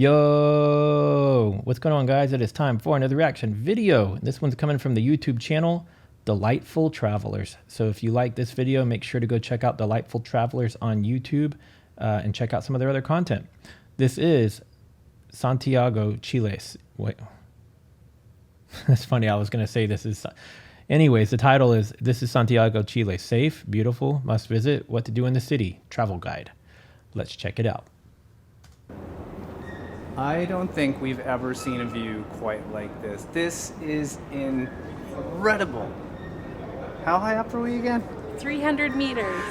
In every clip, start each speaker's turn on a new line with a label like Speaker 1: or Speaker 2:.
Speaker 1: Yo, what's going on, guys? It is time for another reaction video. This one's coming from the YouTube channel Delightful Travelers. So if you like this video, make sure to go check out Delightful Travelers on YouTube and check out some of their other content. This is Santiago, Chile. Wait, that's funny. I was going to say this is... Anyways, the title is, this is Santiago, Chile. Safe, beautiful, must visit, what to do in the city, travel guide. Let's check it out.
Speaker 2: I don't think we've ever seen a view quite like this. This is incredible. How high up are we again?
Speaker 3: 300 meters.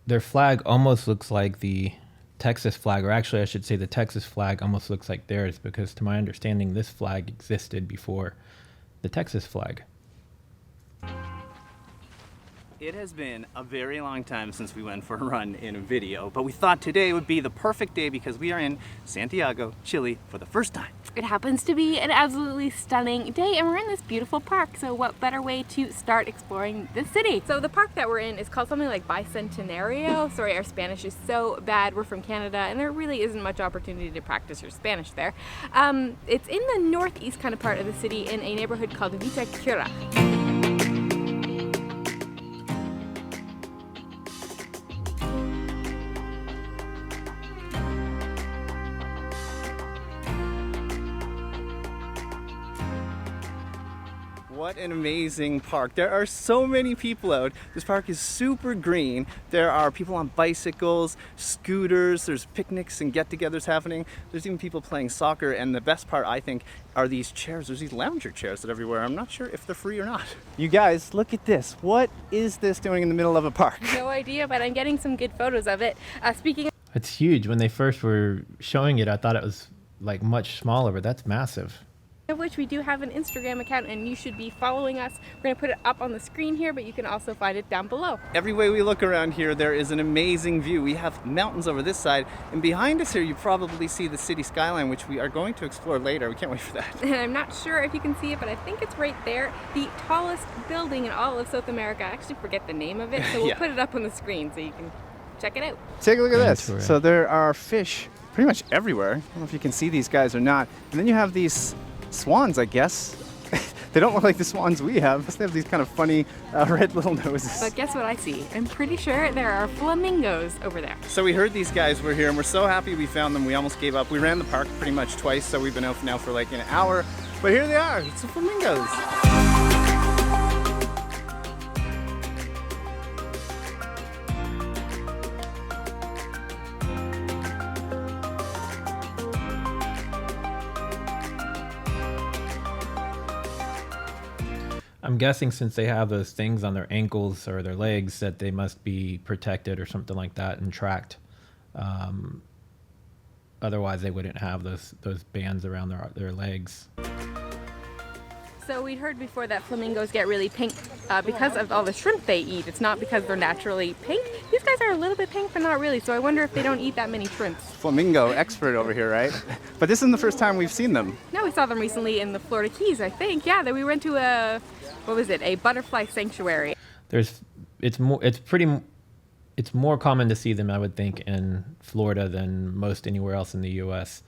Speaker 1: Their flag almost looks like the Texas flag, or actually I should say the Texas flag almost looks like theirs, because to my understanding this flag existed before the Texas flag.
Speaker 2: It has been a very long time since we went for a run in a video, but we thought today would be the perfect day because we are in Santiago, Chile for the first time.
Speaker 3: It happens to be an absolutely stunning day and we're in this beautiful park, so what better way to start exploring this city? So the park that we're in is called something like Bicentenario. Sorry, our Spanish is so bad. We're from Canada and there really isn't much opportunity to practice your Spanish there. It's in the northeast kind of part of the city in a neighborhood called Vitacura.
Speaker 2: What an amazing park. There are so many people out. This park is super green. There are people on bicycles, scooters, there's picnics and get-togethers happening. There's even people playing soccer, and the best part, I think, are these chairs. There's these lounger chairs that are everywhere. I'm not sure if they're free or not. You guys, look at this. What is this doing in the middle of a park?
Speaker 3: No idea, but I'm getting some good photos of it. Speaking of...
Speaker 1: It's huge. When they first were showing it, I thought it was like much smaller, but that's massive.
Speaker 3: Of which we do have an Instagram account and you should be following us. We're going to put it up on the screen here, but you can also find it down below.
Speaker 2: Every way we look around here, there is an amazing view. We have mountains over this side, and behind us here you probably see the city skyline, which we are going to explore later. We can't wait for that.
Speaker 3: And I'm not sure if you can see it, but I think it's right there. The tallest building in all of South America. I actually forget the name of it, so we'll
Speaker 2: Yeah.
Speaker 3: put it up on the screen so you can check it out.
Speaker 2: Take a look at this.
Speaker 1: Into it.
Speaker 2: So there are fish pretty much everywhere. I don't know if you can see these guys or not. And then you have these swans, I guess. They don't look like the swans we have. They have these kind of funny red little noses.
Speaker 3: But guess what I see? I'm pretty sure there are flamingos over there.
Speaker 2: So we heard these guys were here and we're so happy we found them. We almost gave up. We ran the park pretty much twice, so we've been out now for like an hour. But here they are. It's the flamingos.
Speaker 1: I'm guessing since they have those things on their ankles or their legs that they must be protected or something like that and tracked. Otherwise they wouldn't have those bands around their legs.
Speaker 3: So we'd heard before that flamingos get really pink because of all the shrimp they eat. It's not because they're naturally pink. These guys are a little bit pink, but not really. So I wonder if they don't eat that many shrimps.
Speaker 2: Flamingo expert over here, right? But this isn't the first time we've seen them.
Speaker 3: No, we saw them recently in the Florida Keys, I think. Yeah, that we went to a, what was it, a butterfly sanctuary.
Speaker 1: It's more common to see them, I would think, in Florida than most anywhere else in the U.S.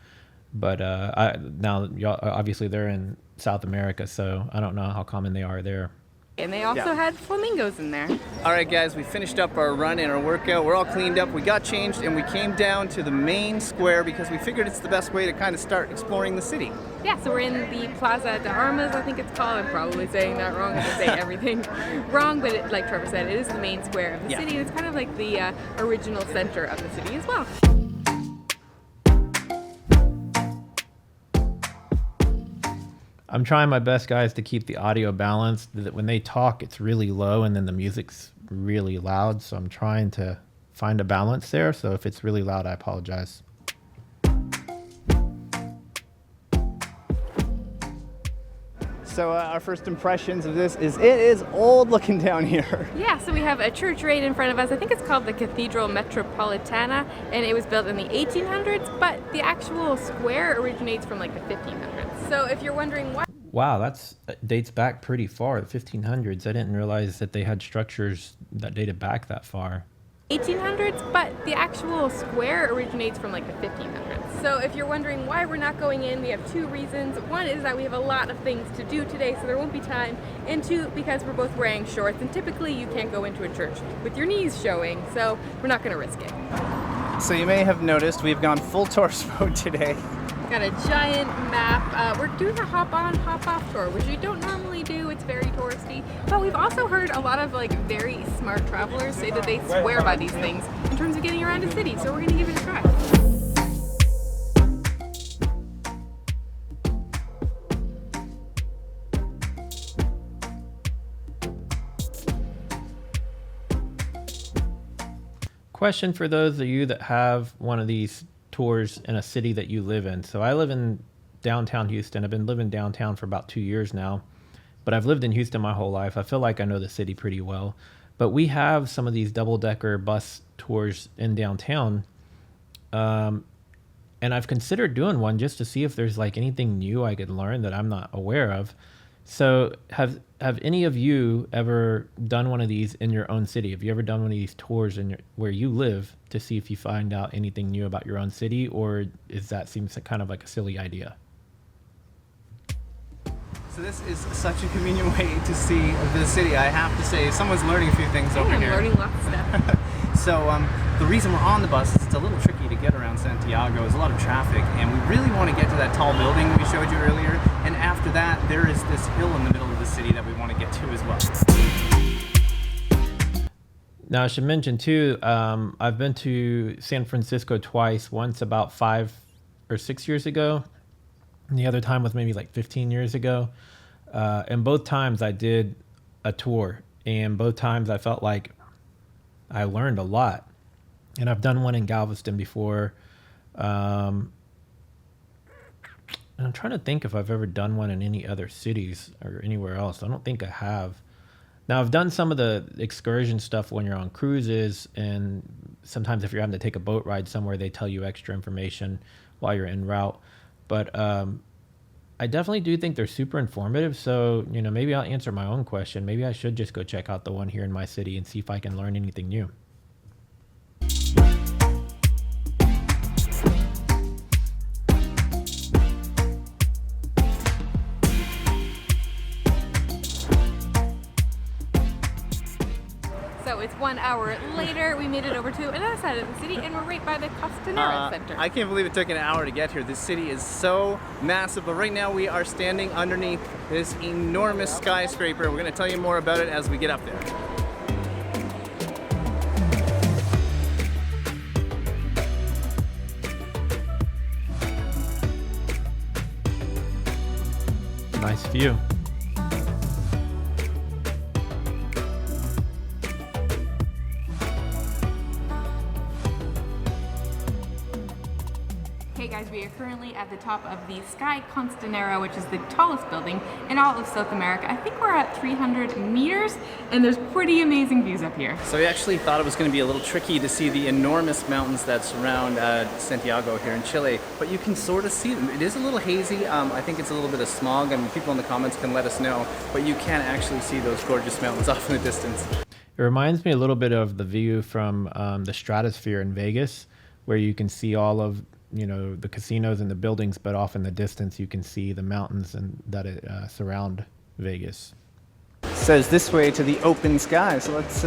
Speaker 1: But now obviously they're in South America, so I don't know how common they are there.
Speaker 3: And they also had flamingos in there.
Speaker 2: All right, guys, we finished up our run and our workout. We're all cleaned up. We got changed and we came down to the main square because we figured it's the best way to kind of start exploring the city.
Speaker 3: Yeah, so we're in the Plaza de Armas, I think it's called. I'm probably saying that wrong. I'm saying everything wrong, but like Trevor said, it is the main square of the city. And it's kind of like the original center of the city as well.
Speaker 1: I'm trying my best, guys, to keep the audio balanced. When they talk, it's really low, and then the music's really loud. So I'm trying to find a balance there. So if it's really loud, I apologize.
Speaker 2: So our first impressions of this is it is old looking down here.
Speaker 3: Yeah, so we have a church right in front of us. I think it's called the Cathedral Metropolitana, and it was built in the 1800s, but the actual square originates from like the 1500s. So if you're wondering why...
Speaker 1: Wow, that dates back pretty far, the 1500s. I didn't realize that they had structures that dated back that far.
Speaker 3: 1800s, but the actual square originates from like the 1500s. So if you're wondering why we're not going in, we have two reasons. One is that we have a lot of things to do today, so there won't be time. And two, because we're both wearing shorts, and typically you can't go into a church with your knees showing, so we're not gonna risk it.
Speaker 2: So you may have noticed we've gone full tourist mode today.
Speaker 3: Got a giant map. We're doing a hop-on, hop-off tour, which we don't normally do. It's very touristy. But we've also heard a lot of like very smart travelers say that they swear by these things in terms of getting around a city. So we're gonna give it a try.
Speaker 1: Question for those of you that have one of these tours in a city that you live in. So I live in downtown Houston. I've been living downtown for about 2 years now, but I've lived in Houston my whole life. I feel like I know the city pretty well, but we have some of these double-decker bus tours in downtown. And I've considered doing one just to see if there's like anything new I could learn that I'm not aware of. So have any of you ever done one of these in your own city? Have you ever done one of these tours in where you live to see if you find out anything new about your own city, or seems kind of like a silly idea?
Speaker 2: So this is such a convenient way to see the city. I have to say, someone's learning a few things over here.
Speaker 3: I'm learning lots of stuff.
Speaker 2: So the reason we're on the bus is it's a little tricky to get around Santiago. There's a lot of traffic, and we really want to get to that tall building we showed you earlier. And after that, there is this hill in the middle of the city that we want to get to as well.
Speaker 1: Now, I should mention too, I've been to San Francisco twice, once about 5 or 6 years ago, and the other time was maybe like 15 years ago. And both times I did a tour, and both times I felt like I learned a lot. And I've done one in Galveston before. And I'm trying to think if I've ever done one in any other cities or anywhere else. I don't think I have. Now, I've done some of the excursion stuff when you're on cruises, and sometimes if you're having to take a boat ride somewhere, they tell you extra information while you're en route. But I definitely do think they're super informative. So, maybe I'll answer my own question. Maybe I should just go check out the one here in my city and see if I can learn anything new.
Speaker 3: So it's 1 hour later. We made it over to another side of the city, and we're right by the Costanera Center.
Speaker 2: I can't believe it took an hour to get here. This city is so massive, but right now we are standing underneath this enormous skyscraper. We're going to tell you more about it as we get up there.
Speaker 1: Nice view.
Speaker 3: Hey guys, we are currently at the top of the Sky Costanera, which is the tallest building in all of South America. I think we're at 300 meters, and there's pretty amazing views up here.
Speaker 2: So we actually thought it was going to be a little tricky to see the enormous mountains that surround Santiago here in Chile, but you can sort of see them. It is a little hazy. I think it's a little bit of smog, and people in the comments can let us know, but you can actually see those gorgeous mountains off in the distance.
Speaker 1: It reminds me a little bit of the view from the Stratosphere in Vegas, where you can see all of the casinos and the buildings, but off in the distance you can see the mountains and that surround Vegas.
Speaker 2: It says this way to the open sky, so let's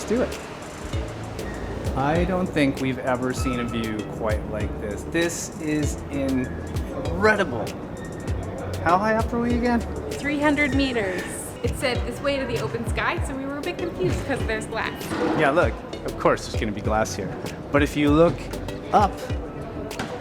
Speaker 2: do it. I don't think we've ever seen a view quite like this. This is incredible. How high up are we again?
Speaker 3: 300 meters. It said this way to the open sky, so we were a bit confused because there's glass.
Speaker 2: Yeah, look, of course there's going to be glass here. But if you look up,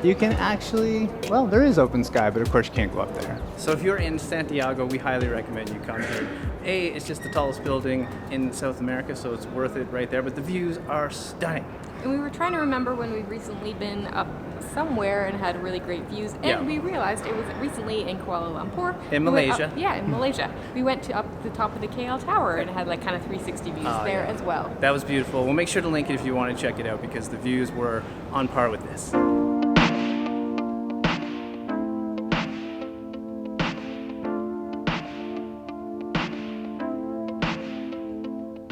Speaker 2: you can actually, well, there is open sky, but of course you can't go up there. So if you're in Santiago, we highly recommend you come here. A, it's just the tallest building in South America, so it's worth it right there, but the views are stunning.
Speaker 3: And we were trying to remember when we've recently been up somewhere and had really great views. And
Speaker 2: Yeah.
Speaker 3: we realized it was recently in Kuala Lumpur.
Speaker 2: In
Speaker 3: We went
Speaker 2: Malaysia.
Speaker 3: up- yeah, in Malaysia. We went to up the top of the KL Tower and had like kind of 360 views there as well.
Speaker 2: That was beautiful. We'll make sure to link it if you want to check it out because the views were on par with this.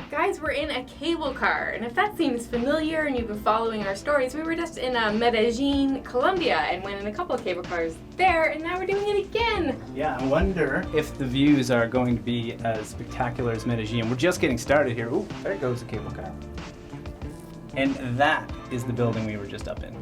Speaker 3: Guys, we're in a cable car, and if that seems familiar and you've been following our stories, we were just in Medellin, Colombia, and went in a couple of cable cars there, and now we're doing it again.
Speaker 2: Yeah, I wonder if the views are going to be as spectacular as Medellin. We're just getting started here. Ooh, there goes the cable car. And that is the building we were just up in.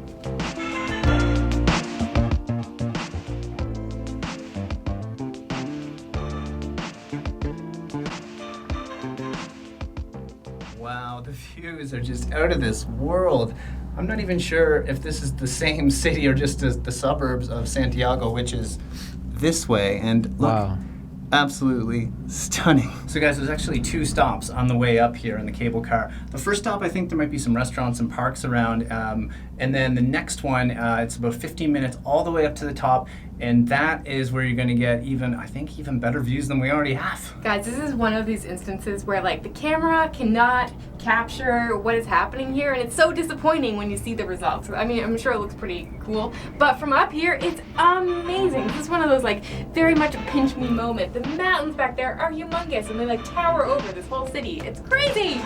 Speaker 2: Wow, the views are just out of this world. I'm not even sure if this is the same city or just the suburbs of Santiago, which is this way. And look,
Speaker 1: Wow.
Speaker 2: absolutely stunning. So guys, there's actually 2 stops on the way up here in the cable car. The first stop, I think there might be some restaurants and parks around. And then the next one, it's about 15 minutes all the way up to the top. And that is where you're gonna get I think even better views than we already have.
Speaker 3: Guys, this is one of these instances where like the camera cannot capture what is happening here, and it's so disappointing when you see the results. I mean, I'm sure it looks pretty cool, but from up here, it's amazing. This is one of those like very much a pinch me moment. The mountains back there are humongous, and they like tower over this whole city. It's crazy.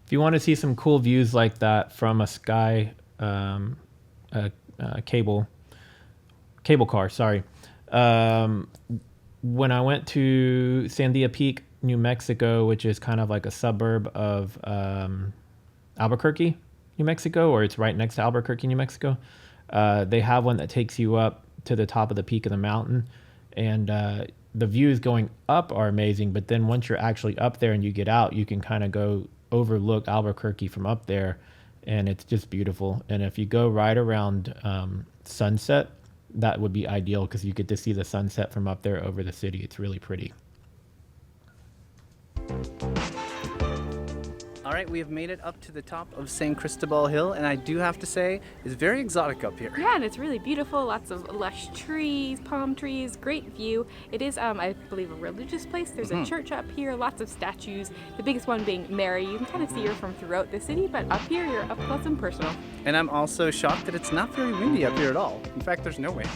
Speaker 1: If you want to see some cool views like that from a cable car, sorry. When I went to Sandia Peak, New Mexico, which is kind of like a suburb of Albuquerque, New Mexico, or it's right next to Albuquerque, New Mexico, they have one that takes you up to the top of the peak of the mountain, and the views going up are amazing, but then once you're actually up there and you get out, you can kind of go overlook Albuquerque from up there, and it's just beautiful. And if you go right around sunset, that would be ideal because you get to see the sunset from up there over the city. It's really pretty.
Speaker 2: All right, we have made it up to the top of San Cristobal Hill, and I do have to say, it's very exotic up here.
Speaker 3: Yeah, and it's really beautiful. Lots of lush trees, palm trees, great view. It is, I believe, a religious place. There's a church up here, lots of statues. The biggest one being Mary. You can kind of see her from throughout the city, but up here, you're up close and personal.
Speaker 2: And I'm also shocked that it's not very windy up here at all. In fact, there's no wind.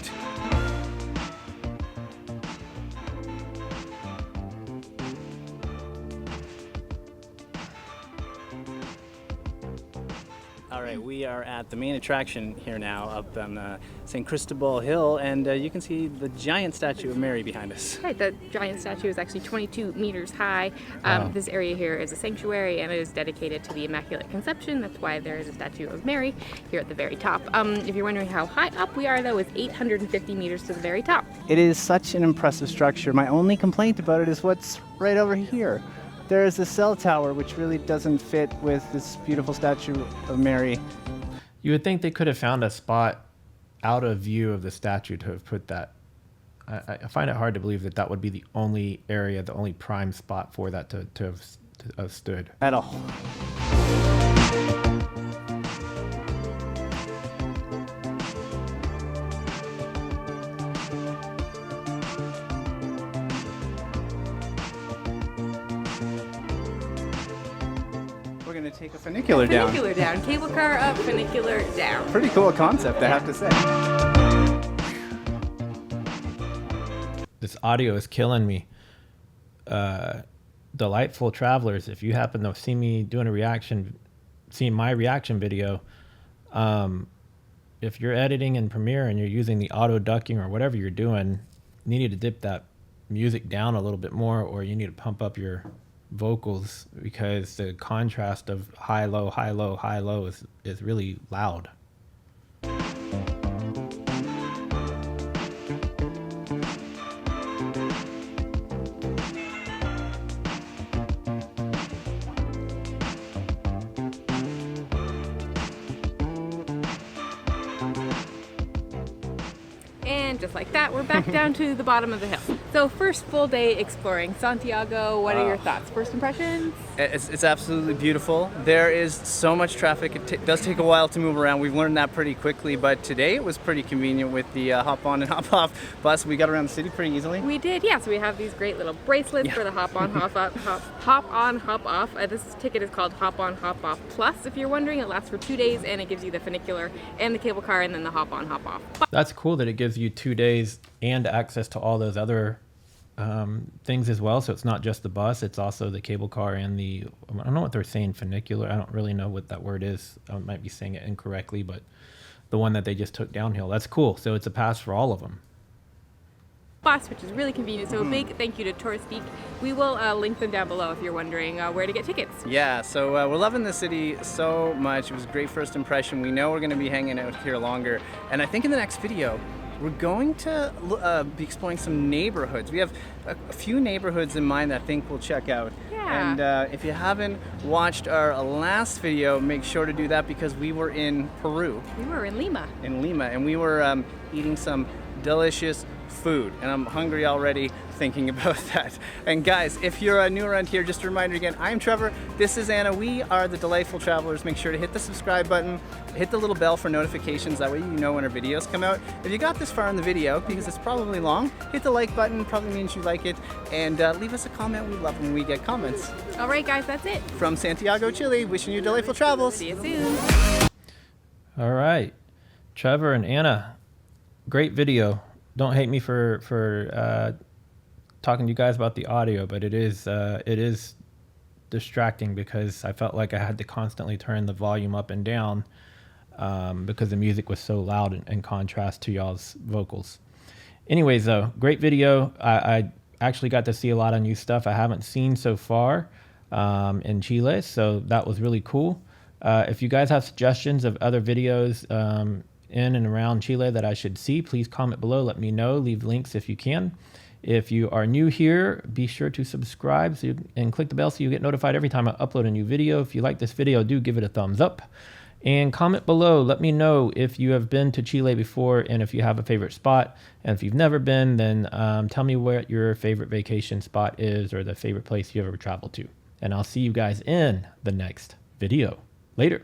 Speaker 2: All right, we are at the main attraction here now up on San Cristobal Hill, and you can see the giant statue of Mary behind us.
Speaker 3: Right, the giant statue is actually 22 meters high.
Speaker 1: Wow.
Speaker 3: This area here is a sanctuary, and it is dedicated to the Immaculate Conception. That's why there is a statue of Mary here at the very top. If you're wondering how high up we are, though, it's 850 meters to the very top.
Speaker 2: It is such an impressive structure. My only complaint about it is what's right over here. There is a cell tower which really doesn't fit with this beautiful statue of Mary.
Speaker 1: You would think they could have found a spot out of view of the statue to have put that. I find it hard to believe that that would be the only area, the only prime spot for that to have stood.
Speaker 2: At all. We're gonna take a funicular down.
Speaker 3: Funicular down. Cable car up, funicular down.
Speaker 2: Pretty cool concept, I have to say.
Speaker 1: This audio is killing me. Delightful travelers, if you happen to see me doing seeing my reaction video, if you're editing in Premiere and you're using the auto ducking or whatever you're doing, you need to dip that music down a little bit more, or you need to pump up your vocals because the contrast of high, low, high, low, high, low is really loud.
Speaker 3: And And just like that, we're back down to the bottom of the hill. So first full day exploring Santiago. What are your thoughts? First impressions?
Speaker 2: It's absolutely beautiful. There is so much traffic. It does take a while to move around. We've learned that pretty quickly, but today it was pretty convenient with the hop on and hop off bus. We got around the city pretty easily.
Speaker 3: We did, yeah. So we have these great little bracelets for the hop on, hop off, hop on, hop off. This ticket is called Hop on, Hop off Plus. If you're wondering, it lasts for 2 days and it gives you the funicular and the cable car and then the hop on, hop off.
Speaker 1: That's cool that it gives you 2 days and access to all those other things as well. So it's not just the bus, it's also the cable car and the, I don't know what they're saying, funicular. I don't really know what that word is. I might be saying it incorrectly, but the one that they just took downhill. That's cool. So it's a pass for all of them.
Speaker 3: Bus, which is really convenient. So a big thank you to Touristique. We will link them down below if you're wondering where to get tickets.
Speaker 2: Yeah, so we're loving the city so much. It was a great first impression. We know we're going to be hanging out here longer. And I think in the next video, we're going to be exploring some neighborhoods. We have a few neighborhoods in mind that I think we'll check out.
Speaker 3: Yeah.
Speaker 2: And if you haven't watched our last video, make sure to do that because we were in Peru.
Speaker 3: We were in Lima.
Speaker 2: And we were eating some delicious food, and I'm hungry already thinking about that. And guys, if you're new around here, just a reminder again, I'm Trevor, this is Anna, we are the Delightful Travelers. Make sure to hit the subscribe button, hit the little bell for notifications, that way you know when our videos come out. If you got this far in the video, because it's probably long, hit the like button, probably means you like it, and leave us a comment. We love when we get comments.
Speaker 3: All right guys, that's it.
Speaker 2: From Santiago, Chile, wishing you delightful travels.
Speaker 3: See you soon.
Speaker 1: All right, Trevor and Anna, great video. Don't hate me for talking to you guys about the audio, but it is distracting because I felt like I had to constantly turn the volume up and down because the music was so loud in contrast to y'all's vocals. Anyways, though, great video. I actually got to see a lot of new stuff I haven't seen so far in Chile, so that was really cool. If you guys have suggestions of other videos in and around Chile that I should see, please comment below, let me know, leave links if you can. If you are new here, be sure to subscribe and click the bell so you get notified every time I upload a new video. If you like this video, do give it a thumbs up and comment below. Let me know if you have been to Chile before and if you have a favorite spot. And if you've never been, then tell me what your favorite vacation spot is or the favorite place you ever traveled to. And I'll see you guys in the next video. Later.